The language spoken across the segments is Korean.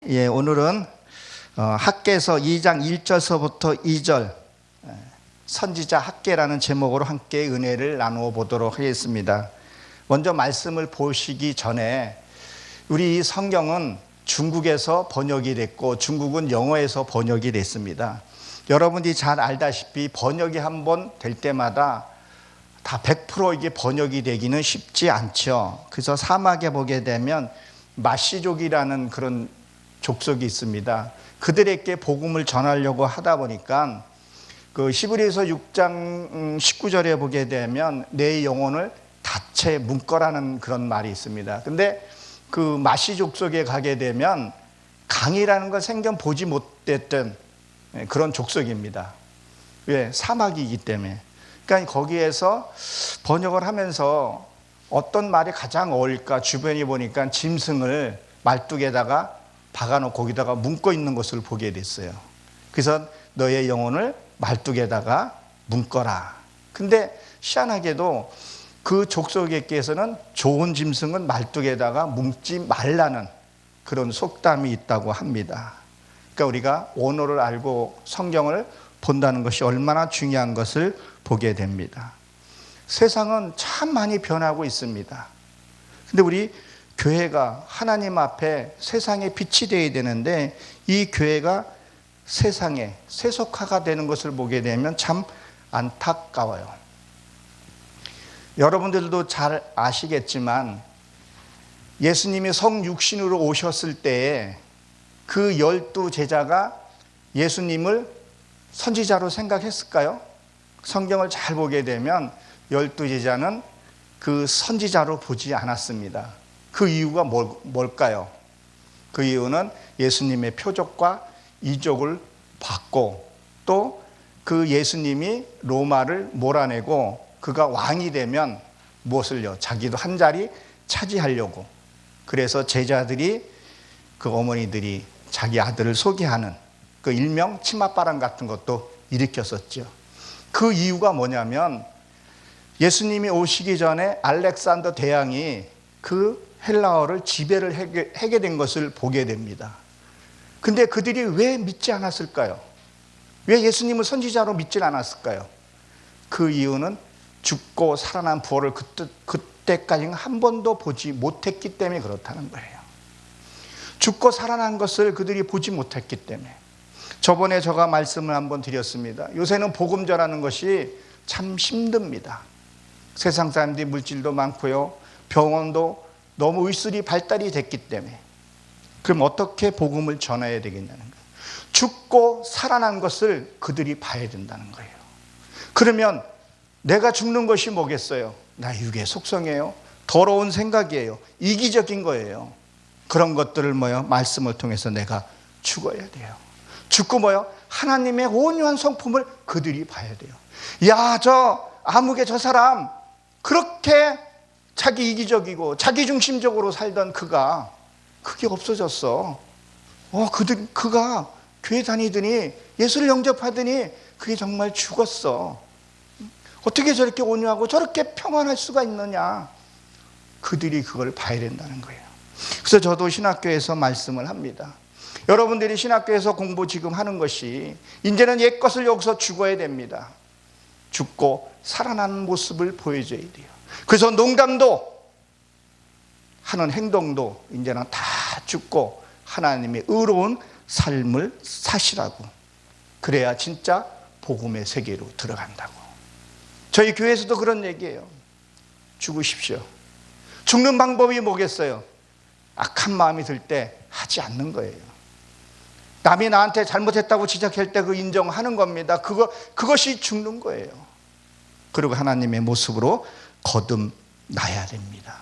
오늘은 학개서 2장 1절서부터 2절 선지자 학개라는 제목으로 함께 은혜를 나누어 보도록 하겠습니다. 먼저 말씀을 보시기 전에 우리 이 성경은 중국에서 번역이 됐고 중국은 영어에서 번역이 됐습니다. 여러분들이 잘 알다시피 번역이 한번 될 때마다 다 100% 이게 번역이 되기는 쉽지 않죠. 그래서 사막에 보게 되면 마시족이라는 그런 족속이 있습니다. 그들에게 복음을 전하려고 하다 보니까 그 히브리서 6장 19절에 보게 되면 내 영혼을 닻에 묶어라는 그런 말이 있습니다. 근데 그 마시 족속에 가게 되면 강이라는 걸 생전 보지 못했던 그런 족속입니다. 왜? 사막이기 때문에. 그러니까 거기에서 번역을 하면서 어떤 말이 가장 어울릴까 주변에 보니까 짐승을 말뚝에다가 박아놓고 거기다가 묶어 있는 것을 보게 됐어요. 그래서 너의 영혼을 말뚝에다가 묶어라. 근데 희한하게도 그 족속에게서는 좋은 짐승은 말뚝에다가 묶지 말라는 그런 속담이 있다고 합니다. 그러니까 우리가 언어를 알고 성경을 본다는 것이 얼마나 중요한 것을 보게 됩니다. 세상은 참 많이 변하고 있습니다. 근데 우리 교회가 하나님 앞에 세상에 빛이 되어야 되는데 이 교회가 세상에 세속화가 되는 것을 보게 되면 참 안타까워요. 여러분들도 잘 아시겠지만 예수님이 성육신으로 오셨을 때에 그 12 제자가 예수님을 선지자로 생각했을까요? 성경을 잘 보게 되면 12 제자는 그 선지자로 보지 않았습니다. 그 이유가 뭘까요? 그 이유는 예수님의 표적과 이적을 받고 또 그 예수님이 로마를 몰아내고 그가 왕이 되면 무엇을요? 자기도 한 자리 차지하려고. 그래서 제자들이 그 어머니들이 자기 아들을 소개하는 그 일명 치맛바람 같은 것도 일으켰었죠. 그 이유가 뭐냐면 예수님이 오시기 전에 알렉산더 대왕이 그 헬라어를 지배를 하게 된 것을 보게 됩니다. 근데 그들이 왜 믿지 않았을까요? 왜 예수님을 선지자로 믿지 않았을까요? 그 이유는 죽고 살아난 부활을 그때까지는 한 번도 보지 못했기 때문에 그렇다는 거예요. 죽고 살아난 것을 그들이 보지 못했기 때문에. 저번에 제가 말씀을 한번 드렸습니다. 요새는 복음 전하는 것이 참 힘듭니다. 세상 사람들이 물질도 많고요. 병원도 너무 의술이 발달이 됐기 때문에. 그럼 어떻게 복음을 전해야 되겠냐는 거예요. 죽고 살아난 것을 그들이 봐야 된다는 거예요. 그러면 내가 죽는 것이 뭐겠어요? 나 육의 속성이에요. 더러운 생각이에요. 이기적인 거예요. 그런 것들을 말씀을 통해서 내가 죽어야 돼요. 죽고 하나님의 온유한 성품을 그들이 봐야 돼요. 야, 저 아무개 저 사람 그렇게 자기 이기적이고 자기 중심적으로 살던 그가 그게 없어졌어. 그가 교회 다니더니 예수를 영접하더니 그게 정말 죽었어. 어떻게 저렇게 온유하고 저렇게 평안할 수가 있느냐. 그들이 그걸 봐야 된다는 거예요. 그래서 저도 신학교에서 말씀을 합니다. 여러분들이 신학교에서 공부 지금 하는 것이 이제는 옛것을 여기서 죽어야 됩니다. 죽고 살아나는 모습을 보여줘야 돼요. 그래서 농담도 하는 행동도 이제는 다 죽고 하나님의 의로운 삶을 사시라고. 그래야 진짜 복음의 세계로 들어간다고. 저희 교회에서도 그런 얘기예요. 죽으십시오. 죽는 방법이 뭐겠어요? 악한 마음이 들 때 하지 않는 거예요. 남이 나한테 잘못했다고 지적할 때 그 인정하는 겁니다. 그것이 죽는 거예요. 그리고 하나님의 모습으로 거듭나야 됩니다.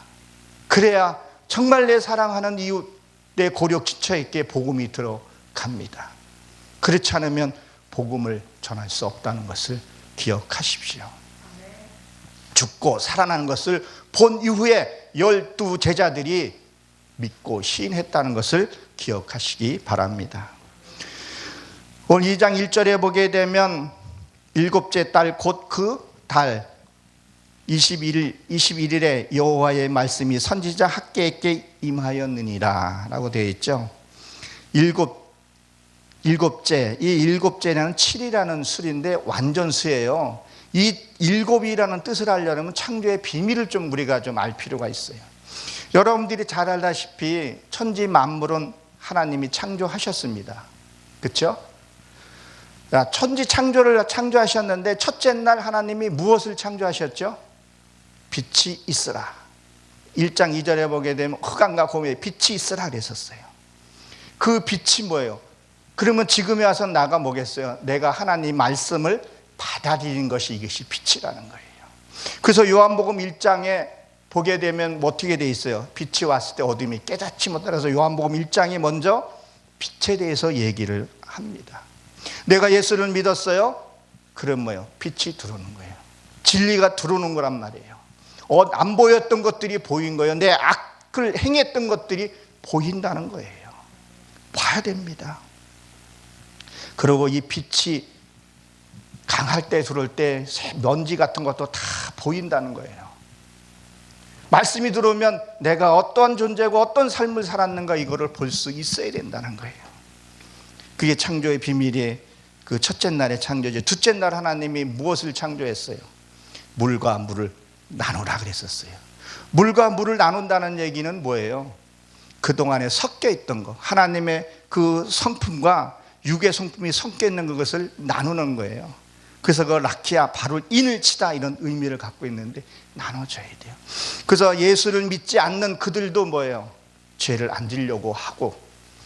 그래야 정말 내 사랑하는 이웃, 내 고력 지처에게 복음이 들어갑니다. 그렇지 않으면 복음을 전할 수 없다는 것을 기억하십시오. 죽고 살아나는 것을 본 이후에 12 제자들이 믿고 시인했다는 것을 기억하시기 바랍니다. 오늘 2장 1절에 보게 되면 일곱째 달 곧 그 달 21일에 여호와의 말씀이 선지자 학개에게 임하였느니라 라고 되어 있죠. 일곱째, 이 일곱째는 7이라는 수인데 완전수예요. 이 일곱이라는 뜻을 하려면 창조의 비밀을 좀 우리가 좀 알 필요가 있어요. 여러분들이 잘 알다시피 천지 만물은 하나님이 창조하셨습니다. 그렇죠? 천지 창조를 창조하셨는데 첫째 날 하나님이 무엇을 창조하셨죠? 빛이 있으라. 1장 2절에 보게 되면 흑암과 공에 빛이 있으라 그랬었어요. 그 빛이 뭐예요? 그러면 지금에 와서 나가 뭐겠어요? 내가 하나님 말씀을 받아들인 것이 이것이 빛이라는 거예요. 그래서 요한복음 1장에 보게 되면 어떻게 돼 있어요? 빛이 왔을 때 어둠이 깨닫지 못하라서 요한복음 1장이 먼저 빛에 대해서 얘기를 합니다. 내가 예수를 믿었어요? 그럼 뭐예요? 빛이 들어오는 거예요. 진리가 들어오는 거란 말이에요. 안 보였던 것들이 보인 거예요. 내 악을 행했던 것들이 보인다는 거예요. 봐야 됩니다. 그리고 이 빛이 강할 때 들어올 때 먼지 같은 것도 다 보인다는 거예요. 말씀이 들어오면 내가 어떠한 존재고 어떤 삶을 살았는가 이거를 볼 수 있어야 된다는 거예요. 그게 창조의 비밀이 그 첫째 날의 창조죠. 둘째 날 하나님이 무엇을 창조했어요? 물과 물을 나누라 그랬었어요. 물과 물을 나눈다는 얘기는 뭐예요? 그동안에 섞여 있던 거, 하나님의 그 성품과 육의 성품이 섞여 있는 그것을 나누는 거예요. 그래서 그 라키아 바로 인을 치다 이런 의미를 갖고 있는데 나눠줘야 돼요. 그래서 예수를 믿지 않는 그들도 뭐예요? 죄를 안 지려고 하고,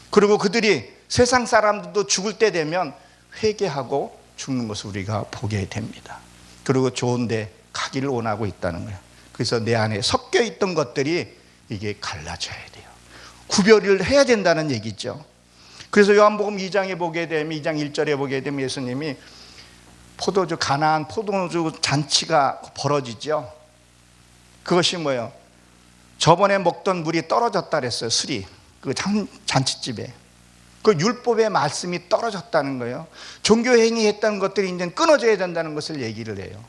그리고 그들이 세상 사람들도 죽을 때 되면 회개하고 죽는 것을 우리가 보게 됩니다. 그리고 좋은 데 가기를 원하고 있다는 거예요. 그래서 내 안에 섞여 있던 것들이 이게 갈라져야 돼요. 구별을 해야 된다는 얘기죠. 그래서 요한복음 2장에 보게 되면 2장 1절에 보게 되면 예수님이 포도주 가나안 포도주 잔치가 벌어지죠. 그것이 뭐예요? 저번에 먹던 물이 떨어졌다 그랬어요. 술이 그 잔치집에 그 율법의 말씀이 떨어졌다는 거예요. 종교행위 했다는 것들이 이제 끊어져야 된다는 것을 얘기를 해요.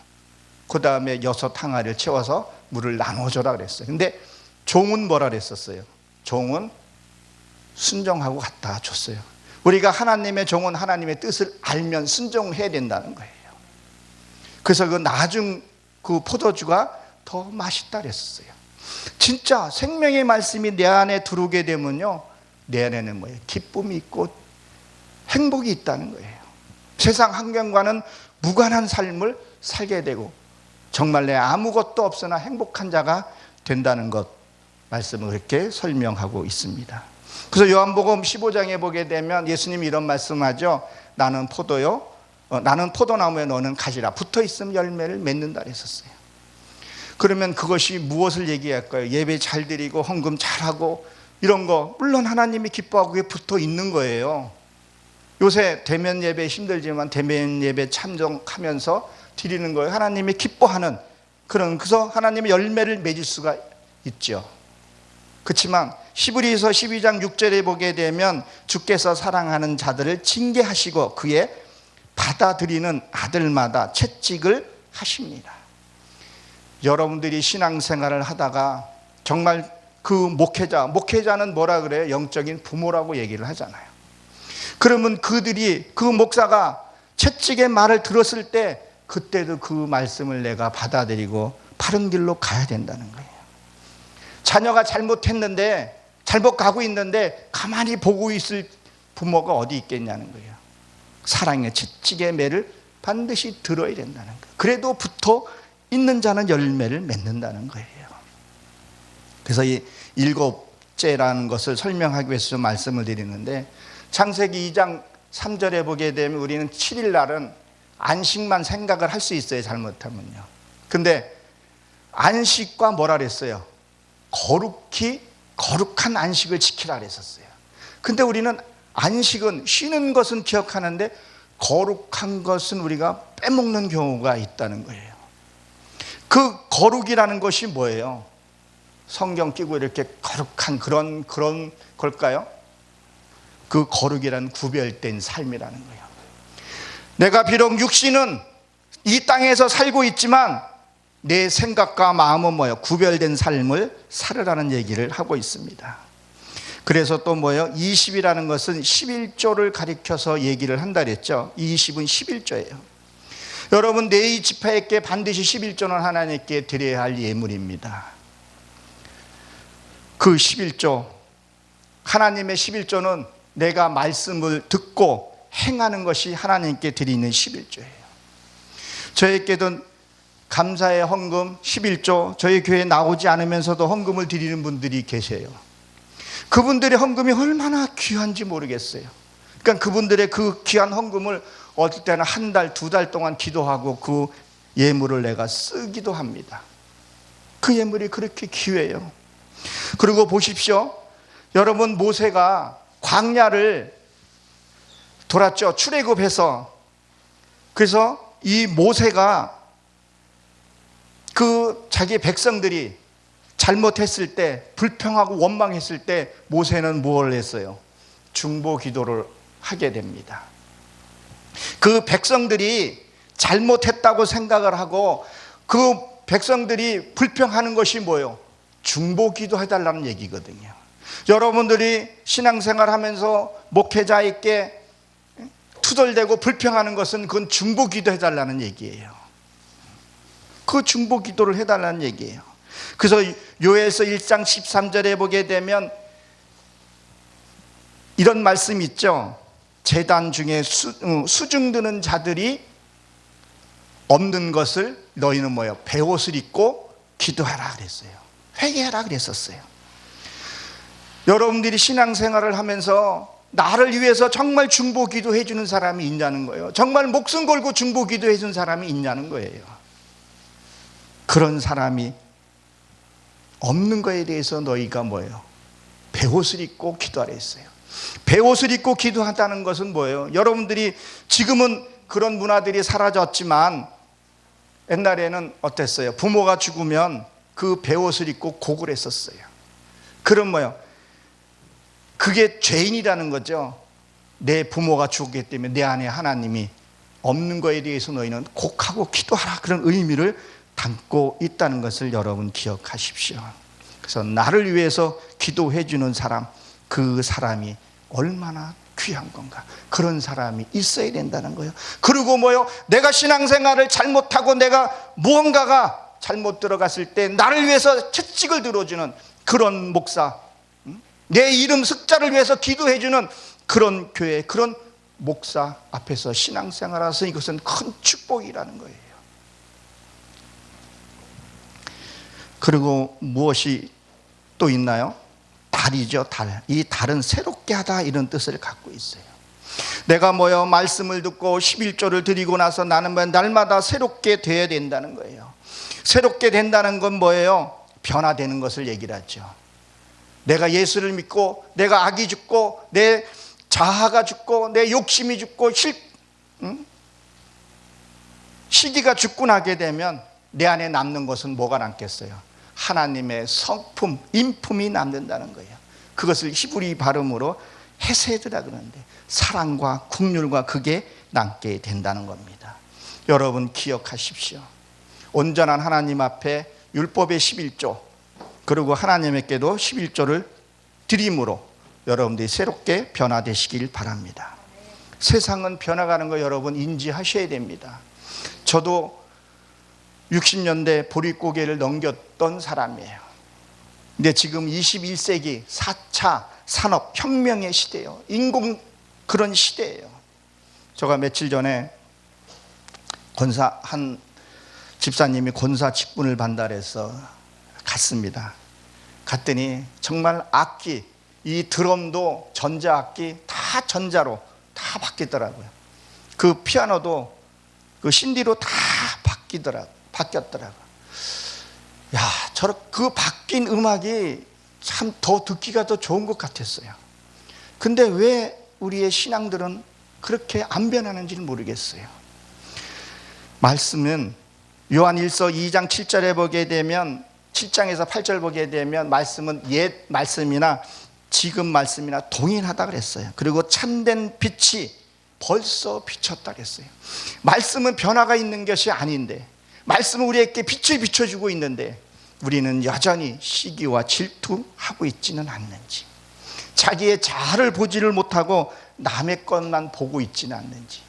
그 다음에 6 항아리를 채워서 물을 나눠줘라 그랬어요. 근데 종은 뭐라 그랬었어요? 종은 순종하고 갖다 줬어요. 우리가 하나님의 종은 하나님의 뜻을 알면 순종해야 된다는 거예요. 그래서 그 나중 그 포도주가 더 맛있다 그랬었어요. 진짜 생명의 말씀이 내 안에 들어오게 되면요, 내 안에는 뭐예요? 기쁨이 있고 행복이 있다는 거예요. 세상 환경과는 무관한 삶을 살게 되고 정말 내 아무것도 없으나 행복한 자가 된다는 것 말씀을 그렇게 설명하고 있습니다. 그래서 요한복음 15장에 보게 되면 예수님이 이런 말씀하죠. 나는 포도요, 나는 포도나무에 너는 가지라. 붙어 있으면 열매를 맺는다 그랬었어요. 그러면 그것이 무엇을 얘기할까요? 예배 잘 드리고 헌금 잘하고 이런 거 물론 하나님이 기뻐하고 그게 붙어 있는 거예요. 요새 대면 예배 힘들지만 대면 예배 참석하면서 드리는 거예요. 하나님이 기뻐하는 그런, 그래서 하나님의 열매를 맺을 수가 있죠. 그렇지만 히브리서 12장 6절에 보게 되면 주께서 사랑하는 자들을 징계하시고 그의 받아들이는 아들마다 채찍을 하십니다. 여러분들이 신앙생활을 하다가 정말 그 목회자는 뭐라 그래요? 영적인 부모라고 얘기를 하잖아요. 그러면 그들이 그 목사가 채찍의 말을 들었을 때 그때도 그 말씀을 내가 받아들이고 바른 길로 가야 된다는 거예요. 자녀가 잘못했는데 잘못 가고 있는데 가만히 보고 있을 부모가 어디 있겠냐는 거예요. 사랑의 채찍의 매를 반드시 들어야 된다는 거예요. 그래도 붙어 있는 자는 열매를 맺는다는 거예요. 그래서 이 7째라는 것을 설명하기 위해서 좀 말씀을 드리는데, 창세기 2장 3절에 보게 되면 우리는 7일 날은 안식만 생각을 할 수 있어요, 잘못하면요. 근데 안식과 뭐라 그랬어요? 거룩한 안식을 지키라 그랬었어요. 근데 우리는 안식은 쉬는 것은 기억하는데 거룩한 것은 우리가 빼먹는 경우가 있다는 거예요. 그 거룩이라는 것이 뭐예요? 성경 끼고 이렇게 거룩한 그런 걸까요? 그 거룩이란 구별된 삶이라는 거예요. 내가 비록 육신은 이 땅에서 살고 있지만 내 생각과 마음은 뭐예요? 구별된 삶을 살으라는 얘기를 하고 있습니다. 그래서 또 뭐예요? 20이라는 것은 11조를 가리켜서 얘기를 한다 그랬죠. 20은 11조예요. 여러분, 내 지파에게 반드시 11조는 하나님께 드려야 할 예물입니다. 그 11조, 하나님의 11조는 내가 말씀을 듣고 행하는 것이 하나님께 드리는 11조예요. 저에게도 감사의 헌금 11조, 저희 교회에 나오지 않으면서도 헌금을 드리는 분들이 계세요. 그분들의 헌금이 얼마나 귀한지 모르겠어요. 그러니까 그분들의 그 귀한 헌금을 어떨 때는 한 달, 두 달 동안 기도하고 그 예물을 내가 쓰기도 합니다. 그 예물이 그렇게 귀해요. 그리고 보십시오. 여러분, 모세가 광야를 돌았죠. 출애굽해서. 그래서 이 모세가 그 자기 백성들이 잘못했을 때, 불평하고 원망했을 때 모세는 무엇을 했어요? 중보 기도를 하게 됩니다. 그 백성들이 잘못했다고 생각을 하고 그 백성들이 불평하는 것이 뭐예요? 중보 기도 해달라는 얘기거든요. 여러분들이 신앙생활 하면서 목회자에게 투덜대고 불평하는 것은 그건 중보 기도 해달라는 얘기예요. 그 중보 기도를 해달라는 얘기예요. 그래서 요엘서 1장 13절에 보게 되면 이런 말씀이 있죠. 제단 중에 수중드는 자들이 없는 것을 너희는 뭐예요? 베옷을 입고 기도하라 그랬어요. 회개하라 그랬었어요. 여러분들이 신앙생활을 하면서 나를 위해서 정말 중보 기도해 주는 사람이 있냐는 거예요. 정말 목숨 걸고 중보 기도해 주는 사람이 있냐는 거예요. 그런 사람이 없는 거에 대해서 너희가 뭐예요? 베옷을 입고 기도하라 했어요. 베옷을 입고 기도한다는 것은 뭐예요? 여러분들이 지금은 그런 문화들이 사라졌지만 옛날에는 어땠어요? 부모가 죽으면 그 베옷을 입고 곡을 했었어요. 그럼 뭐예요? 그게 죄인이라는 거죠. 내 부모가 죽었기 때문에 내 안에 하나님이 없는 거에 대해서 너희는 곡하고 기도하라, 그런 의미를 담고 있다는 것을 여러분 기억하십시오. 그래서 나를 위해서 기도해 주는 사람, 그 사람이 얼마나 귀한 건가. 그런 사람이 있어야 된다는 거예요. 그리고 뭐요? 내가 신앙생활을 잘못하고 내가 무언가가 잘못 들어갔을 때 나를 위해서 채찍을 들어주는 그런 목사, 내 이름 습자를 위해서 기도해 주는 그런 교회, 그런 목사 앞에서 신앙생활하서 이것은 큰 축복이라는 거예요. 그리고 무엇이 또 있나요? 달이죠, 달. 이 달은 새롭게 하다, 이런 뜻을 갖고 있어요. 내가 뭐요? 말씀을 듣고 11조를 드리고 나서 나는 뭐 날마다 새롭게 돼야 된다는 거예요. 새롭게 된다는 건 뭐예요? 변화되는 것을 얘기를 하죠. 내가 예수를 믿고 내가 악이 죽고 내 자아가 죽고 내 욕심이 죽고 시기가 죽고 나게 되면 내 안에 남는 것은 뭐가 남겠어요? 하나님의 성품, 인품이 남는다는 거예요. 그것을 히브리 발음으로 헤세드라 그러는데 사랑과 긍휼과 그게 남게 된다는 겁니다. 여러분 기억하십시오. 온전한 하나님 앞에 율법의 11조, 그리고 하나님께도 11조를 드림으로 여러분들이 새롭게 변화되시길 바랍니다. 세상은 변화가는 거 여러분 인지하셔야 됩니다. 저도 60년대 보릿고개를 넘겼던 사람이에요. 근데 지금 21세기 4차 산업혁명의 시대예요. 인공 그런 시대예요. 제가 며칠 전에 한 집사님이 권사 직분을 반달해서 갔습니다. 갔더니 정말 악기, 이 드럼도 전자악기 다 전자로 다 바뀌더라고요. 그 피아노도 그 신디로 다 바뀌었더라고요. 야, 그 바뀐 음악이 참 더 듣기가 더 좋은 것 같았어요. 근데 왜 우리의 신앙들은 그렇게 안 변하는지는 모르겠어요. 말씀은 요한 1서 2장 7절에 보게 되면 7장에서 8절 보게 되면 말씀은 옛 말씀이나 지금 말씀이나 동일하다 그랬어요. 그리고 참된 빛이 벌써 비쳤다 그랬어요. 말씀은 변화가 있는 것이 아닌데, 말씀은 우리에게 빛을 비춰주고 있는데 우리는 여전히 시기와 질투하고 있지는 않는지. 자기의 자아를 보지를 못하고 남의 것만 보고 있지는 않는지.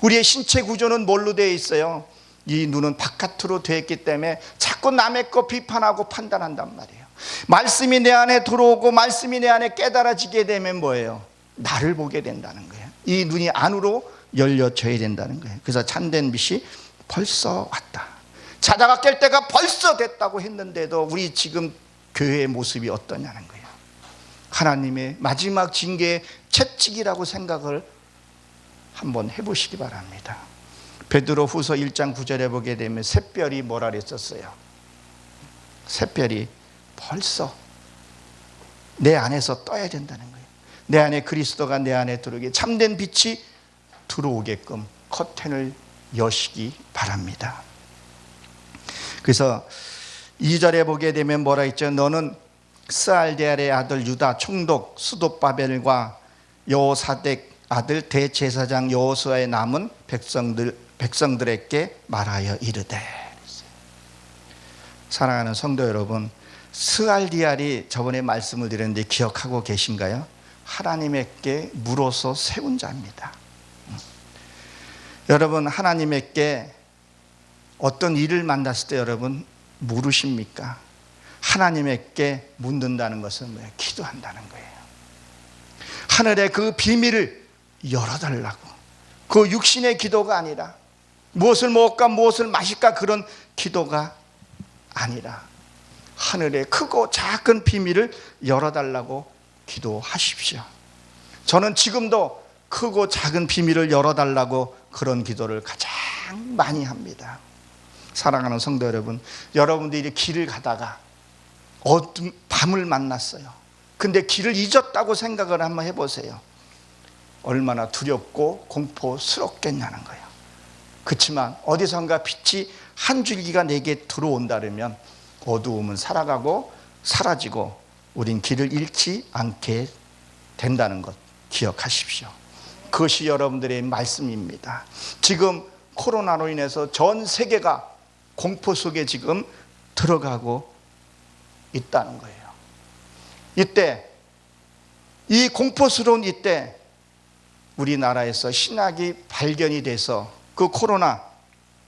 우리의 신체 구조는 뭘로 되어 있어요? 이 눈은 바깥으로 되어 있기 때문에 자꾸 남의 것 비판하고 판단한단 말이에요. 말씀이 내 안에 들어오고 말씀이 내 안에 깨달아지게 되면 뭐예요? 나를 보게 된다는 거예요. 이 눈이 안으로 열려져야 된다는 거예요. 그래서 참된 빛이 벌써 왔다. 자다가 깰 때가 벌써 됐다고 했는데도 우리 지금 교회의 모습이 어떠냐는 거예요. 하나님의 마지막 징계의 채찍이라고 생각을 한번 해보시기 바랍니다. 베드로 후서 1장 9절에 보게 되면 샛별이 뭐라 그랬었어요? 샛별이 벌써 내 안에서 떠야 된다는 거예요. 내 안에 그리스도가 내 안에 들어오게, 참된 빛이 들어오게끔 커튼을 여시기 바랍니다. 그래서 2절에 보게 되면 뭐라 했죠? 너는 스알디엘의 아들 유다 총독 스도바벨과 여호사덱 아들 대제사장 여호수아의 남은 백성들에게 말하여 이르되. 사랑하는 성도 여러분, 스알디엘이 저번에 말씀을 드렸는데 기억하고 계신가요? 하나님께 물어서 세운 자입니다. 여러분, 하나님께 어떤 일을 만났을 때 여러분 물으십니까? 하나님께 묻는다는 것은 뭐예요? 기도한다는 거예요. 하늘의 그 비밀을 열어달라고. 그 육신의 기도가 아니라, 무엇을 먹을까 무엇을 마실까 그런 기도가 아니라 하늘의 크고 작은 비밀을 열어달라고 기도하십시오. 저는 지금도 크고 작은 비밀을 열어달라고 그런 기도를 가장 많이 합니다. 사랑하는 성도 여러분, 여러분들이 길을 가다가 어둠 밤을 만났어요. 근데 길을 잊었다고 생각을 한번 해보세요. 얼마나 두렵고 공포스럽겠냐는 거예요. 그렇지만 어디선가 빛이 한 줄기가 내게 들어온다면 어두움은 살아가고 사라지고 우린 길을 잃지 않게 된다는 것 기억하십시오. 그것이 여러분들의 말씀입니다. 지금 코로나로 인해서 전 세계가 공포 속에 지금 들어가고 있다는 거예요. 이때, 이 공포스러운 이때 우리나라에서 신약이 발견이 돼서 그 코로나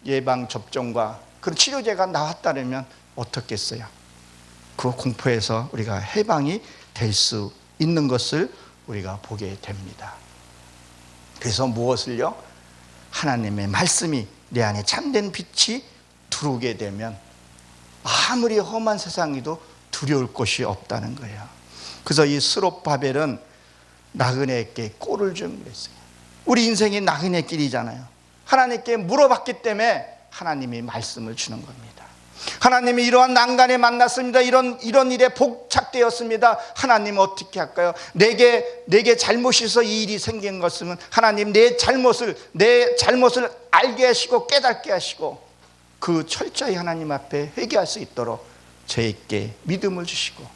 예방 접종과 그 치료제가 나왔다면 어떻겠어요? 그 공포에서 우리가 해방이 될 수 있는 것을 우리가 보게 됩니다. 그래서 무엇을요? 하나님의 말씀이 내 안에 참된 빛이 들어오게 되면 아무리 험한 세상이도 두려울 것이 없다는 거예요. 그래서 이 스룹바벨은 나그네에게 꼴을 좀 그랬어요. 우리 인생이 나그네 길이잖아요. 하나님께 물어봤기 때문에 하나님이 말씀을 주는 겁니다. 하나님이 이러한 난간에 만났습니다. 이런 일에 복착되었습니다. 하나님 어떻게 할까요? 내게 잘못이 있어 이 일이 생긴 것은 하나님 내 잘못을 알게 하시고 깨닫게 하시고 그 철저히 하나님 앞에 회개할 수 있도록 저에게 믿음을 주시고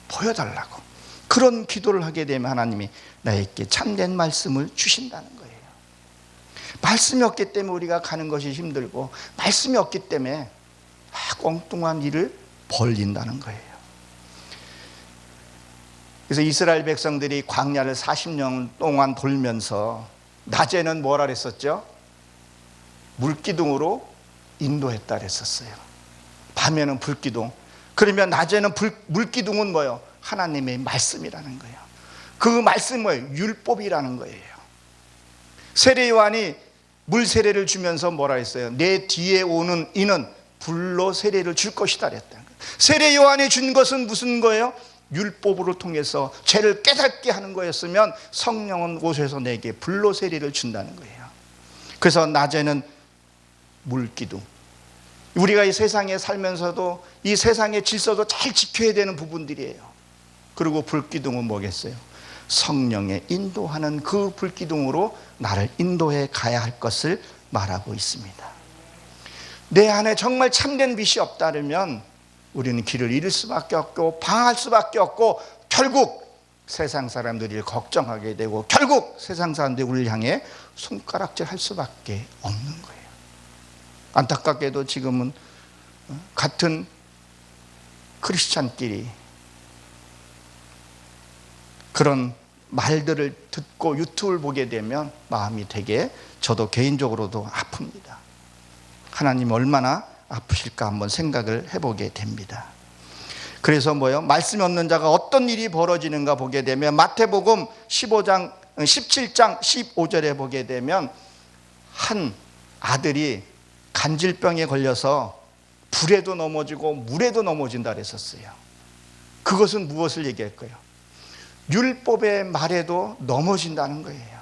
보여달라고 그런 기도를 하게 되면 하나님이 나에게 참된 말씀을 주신다는 거예요. 말씀이 없기 때문에 우리가 가는 것이 힘들고 말씀이 없기 때문에 엉뚱한 일을 벌린다는 거예요. 그래서 이스라엘 백성들이 광야를 40년 동안 돌면서 낮에는 뭐라 그랬었죠? 물기둥으로 인도했다 그랬었어요. 밤에는 불기둥. 그러면 낮에는 물기둥은 뭐예요? 하나님의 말씀이라는 거예요. 그 말씀은 뭐예요? 율법이라는 거예요. 세례 요한이 물 세례를 주면서 뭐라 했어요? 내 뒤에 오는 이는 불로 세례를 줄 것이다 그랬다는 거예요. 세례 요한이 준 것은 무슨 거예요? 율법으로 통해서 죄를 깨닫게 하는 거였으면 성령은 오셔서 내게 불로 세례를 준다는 거예요. 그래서 낮에는 물기둥. 우리가 이 세상에 살면서도 이 세상의 질서도 잘 지켜야 되는 부분들이에요. 그리고 불기둥은 뭐겠어요? 성령의 인도하는 그 불기둥으로 나를 인도해 가야 할 것을 말하고 있습니다. 내 안에 정말 참된 빛이 없다면 우리는 길을 잃을 수밖에 없고 방황할 수밖에 없고 결국 세상 사람들이 걱정하게 되고 결국 세상 사람들이 우리를 향해 손가락질할 수밖에 없는 거예요. 안타깝게도 지금은 같은 크리스찬끼리 그런 말들을 듣고 유튜브를 보게 되면 마음이 되게 저도 개인적으로도 아픕니다. 하나님 얼마나 아프실까 한번 생각을 해보게 됩니다. 그래서 말씀이 없는 자가 어떤 일이 벌어지는가 보게 되면 마태복음 17장 15절에 보게 되면 한 아들이 간질병에 걸려서 불에도 넘어지고 물에도 넘어진다 그랬었어요. 그것은 무엇을 얘기할까요? 율법의 말에도 넘어진다는 거예요.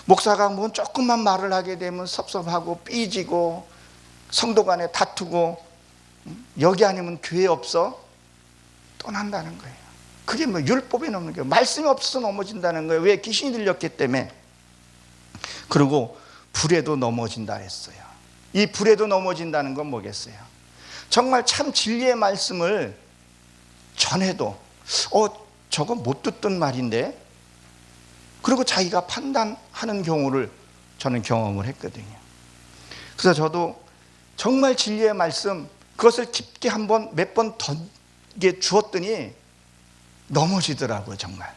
목사가 조금만 말을 하게 되면 섭섭하고 삐지고 성도 간에 다투고 여기 아니면 교회 없어 떠난다는 거예요. 그게 율법에 넘는 거예요. 말씀이 없어서 넘어진다는 거예요. 왜? 귀신이 들렸기 때문에. 그리고 불에도 넘어진다 했어요. 이 불에도 넘어진다는 건 뭐겠어요? 정말 참 진리의 말씀을 전해도 저건 못 듣던 말인데, 그리고 자기가 판단하는 경우를 저는 경험을 했거든요. 그래서 저도 정말 진리의 말씀 그것을 깊게 몇 번 던게 주었더니 넘어지더라고요. 정말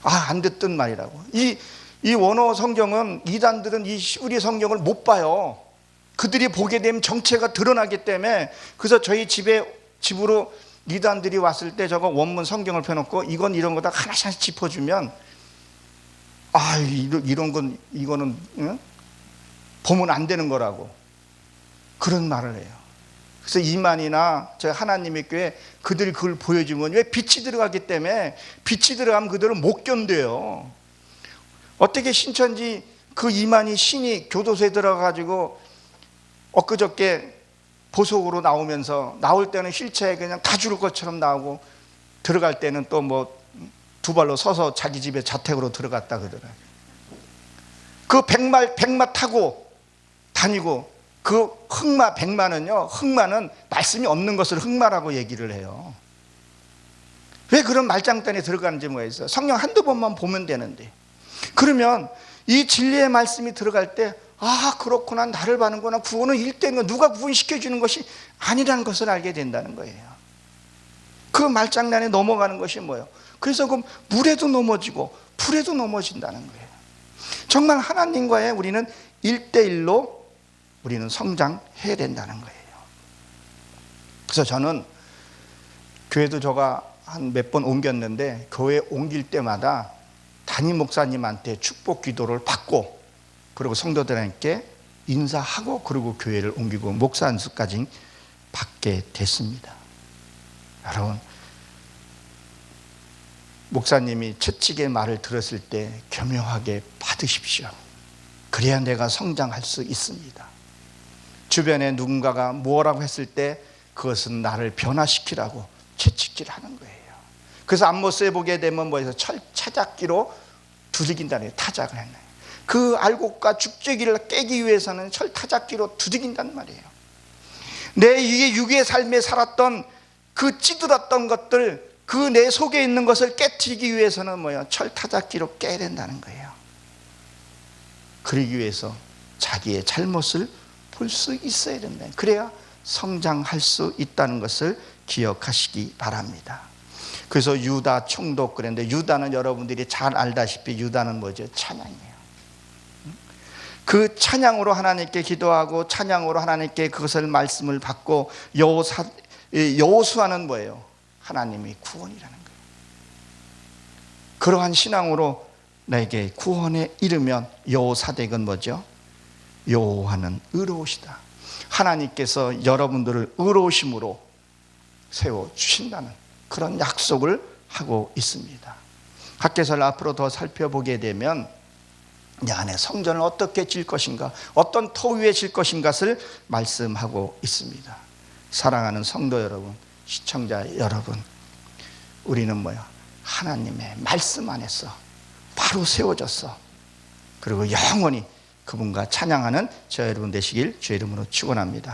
안 듣던 말이라고. 이 원어 성경은 이단들은 이 히브리 성경을 못 봐요. 그들이 보게 되면 정체가 드러나기 때문에. 그래서 저희 집으로 이단들이 왔을 때 저거 원문 성경을 펴놓고 이런 거다 하나씩 짚어주면 이거는 보면 안 되는 거라고 그런 말을 해요. 그래서 이만이나 저희 하나님의 교회 그들이 그걸 보여주면, 왜? 빛이 들어가기 때문에. 빛이 들어가면 그들은 못 견뎌요. 어떻게 신천지 그 이만희 신이 교도소에 들어가가지고 엊그저께 보석으로 나오면서, 나올 때는 휠체어에 그냥 다 죽을 것처럼 나오고 들어갈 때는 또 두 발로 서서 자기 집에 자택으로 들어갔다 그러더라고요. 그 백마 타고 다니고, 그 백마는요, 흑마는 말씀이 없는 것을 흑마라고 얘기를 해요. 왜 그런 말장단에 들어가는지 모르겠어요. 성경 한두 번만 보면 되는데. 그러면 이 진리의 말씀이 들어갈 때 그렇구나, 나를 봐는구나, 구원은 일대인 누가 구원시켜 주는 것이 아니라는 것을 알게 된다는 거예요. 그 말장난에 넘어가는 것이 뭐예요? 그래서 그 물에도 넘어지고 불에도 넘어진다는 거예요. 정말 하나님과의 우리는 1대1로 우리는 성장해야 된다는 거예요. 그래서 저는 교회도 제가 한 몇 번 옮겼는데, 교회 옮길 때마다 담임 목사님한테 축복 기도를 받고, 그리고 성도들에게 인사하고, 그리고 교회를 옮기고 목사 안수까지 받게 됐습니다. 여러분, 목사님이 채찍의 말을 들었을 때 겸허하게 받으십시오. 그래야 내가 성장할 수 있습니다. 주변에 누군가가 뭐라고 했을 때 그것은 나를 변화시키라고 채찍질하는 거예요. 그래서 암모스에 보게 되면 철타작기로 두들긴다는 거예요. 타작을 했나요? 그 알곡과 죽죄기를 깨기 위해서는 철타작기로 두들긴단 말이에요. 내 육의 삶에 살았던 그 찌들었던 것들, 그 내 속에 있는 것을 깨트리기 위해서는 철타작기로 깨야 된다는 거예요. 그러기 위해서 자기의 잘못을 볼 수 있어야 된다. 그래야 성장할 수 있다는 것을 기억하시기 바랍니다. 그래서 유다 총독 그랬는데, 유다는 여러분들이 잘 알다시피 유다는 뭐죠? 찬양이에요. 그 찬양으로 하나님께 기도하고 찬양으로 하나님께 그것을 말씀을 받고, 여호수아는 뭐예요? 하나님의 구원이라는 거예요. 그러한 신앙으로 나에게 구원에 이르면 여호사덱은 뭐죠? 여호와는 의로우시다. 하나님께서 여러분들을 의로우심으로 세워주신다는 그런 약속을 하고 있습니다. 학개설 앞으로 더 살펴보게 되면 내 안에 성전을 어떻게 질 것인가, 어떤 터 위에 질 것인가를 말씀하고 있습니다. 사랑하는 성도 여러분, 시청자 여러분, 우리는 하나님의 말씀 안에서 바로 세워졌어. 그리고 영원히 그분과 찬양하는 저 여러분 되시길 주의 이름으로 축원합니다.